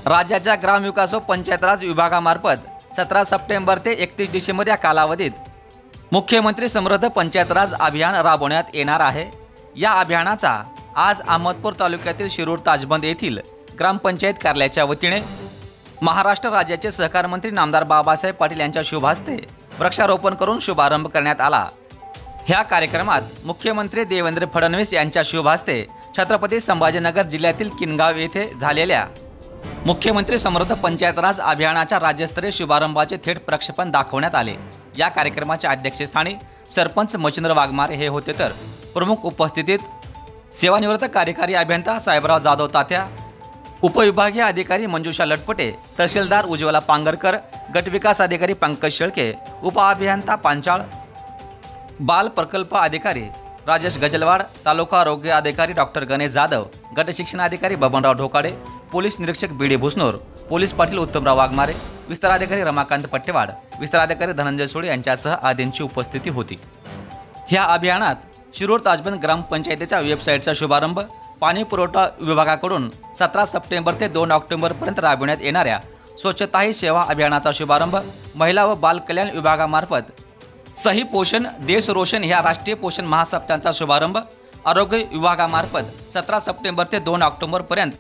राज्याच्या ग्रामविकास व पंचायत राज विभागामार्फत 17 सप्टेंबर ते 31 डिसेंबर या कालावधीत मुख्यमंत्री समृद्ध पंचायत राज अभियान राबवण्यात येणार आहे। या अभियानाचा आज अहमदपूर तालुक्यातील शिरूर ताजबंद येथील ग्रामपंचायत कार्यालयाच्या वतीने महाराष्ट्र राज्याचे सहकार मंत्री नामदार बाबासाहेब पाटील यांच्या शुभ हस्ते वृक्षारोपण करून शुभारंभ करण्यात आला। ह्या कार्यक्रमात मुख्यमंत्री देवेंद्र फडणवीस यांच्या शुभ हस्ते छत्रपती संभाजीनगर जिल्ह्यातील किनगाव येथे झालेल्या मुख्यमंत्री समृद्ध पंचायत राज अभियानाच्या राज्यस्तरीय शुभारंभाचे थेट प्रक्षेपण दाखवण्यात आले। या कार्यक्रमाच्या अध्यक्षस्थानी सरपंच मच्छिंद्र वाघमारे हे होते, तर प्रमुख उपस्थितीत सेवानिवृत्त कार्यकारी अभियंता साहेबराव जाधव तात्या, उपविभागीय अधिकारी मंजुषा लटपटे, तहसीलदार उज्ज्वला पांगरकर, गटविकास अधिकारी पंकज शेळके, उपअभियंता पांचाळ, बाल प्रकल्प अधिकारी राजेश गजलवाड, तालुका आरोग्य अधिकारी डॉक्टर गणेश जाधव, गट शिक्षण अधिकारी बबनराव ढोकाडे, पोलीस निरीक्षक बीडी भुसनूर, पोलीस पाटील उत्तमराव वाघमारे, विस्तार अधिकारी रमाकांत पट्टेवाड, विस्तार अधिकारी धनंजय सोळे यांच्यासह आदींची उपस्थिती होती। ह्या अभियानात शिरूर ताजबंद ग्रामपंचायतीच्या वेबसाईटचा शुभारंभ, पाणी पुरवठा विभागाकडून 17 सप्टेंबर ते 2 ऑक्टोबरपर्यंत राबविण्यात येणाऱ्या स्वच्छता ही सेवा अभियानाचा शुभारंभ, महिला व बाल कल्याण विभागामार्फत सही पोषण देश रोशन ह्या राष्ट्रीय पोषण महासप्ताहाचा शुभारंभ, आरोग्य विभागामार्फत 17 सप्टेंबर ते 2 ऑक्टोबरपर्यंत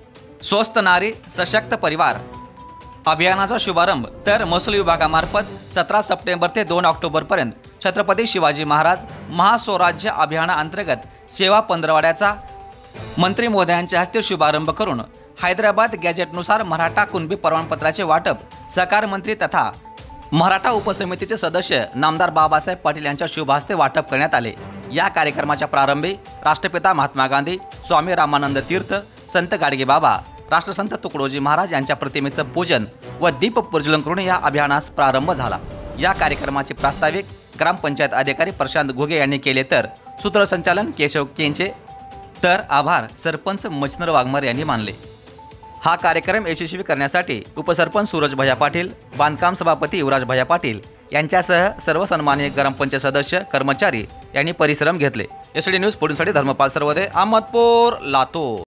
स्वस्थ नारी सशक्त परिवार अभियानाचा शुभारंभ, तर महसूल विभागामार्फत 17 सप्टेंबर ते 2 ऑक्टोबरपर्यंत छत्रपती शिवाजी महाराज महास्वराज्य अभियानाअंतर्गत सेवा पंधरवड्याचा मंत्री महोदयांच्या हस्ते शुभारंभ करून हैदराबाद गॅजेटनुसार मराठा कुणबी प्रमाणपत्राचे वाटप सहकार मंत्री तथा मराठा उपसमितीचे सदस्य नामदार बाबासाहेब पाटील यांच्या शुभ हस्ते वाटप करण्यात आले। या कार्यक्रमाच्या प्रारंभी राष्ट्रपिता महात्मा गांधी, स्वामी रामानंद तीर्थ, संत गाडगे बाबा, राष्ट्रसंत तुकडोजी महाराज यांच्या प्रतिमेचं पूजन व दीप प्रज्वलन करून या अभियानास प्रारंभ झाला। या कार्यक्रमाचे प्रास्ताविक ग्रामपंचायत अधिकारी प्रशांत घुगे यांनी केले, तर सूत्रसंचालन केशव केंचे, तर आभार सरपंच मच्छिंद्र वाघमारे यांनी मानले। हा कार्यक्रम यशस्वी करण्यासाठी उपसरपंच सूरज भैया पाटील, बांधकाम सभापती युवराज भैया पाटील यांच्यासह सर्व सन्माननीय ग्रामपंचायत सदस्य कर्मचारी यांनी परिश्रम घेतले। एसडी न्यूज पुढीलसाठी धर्मपाल सरवदे, अहमदपूर, लातूर।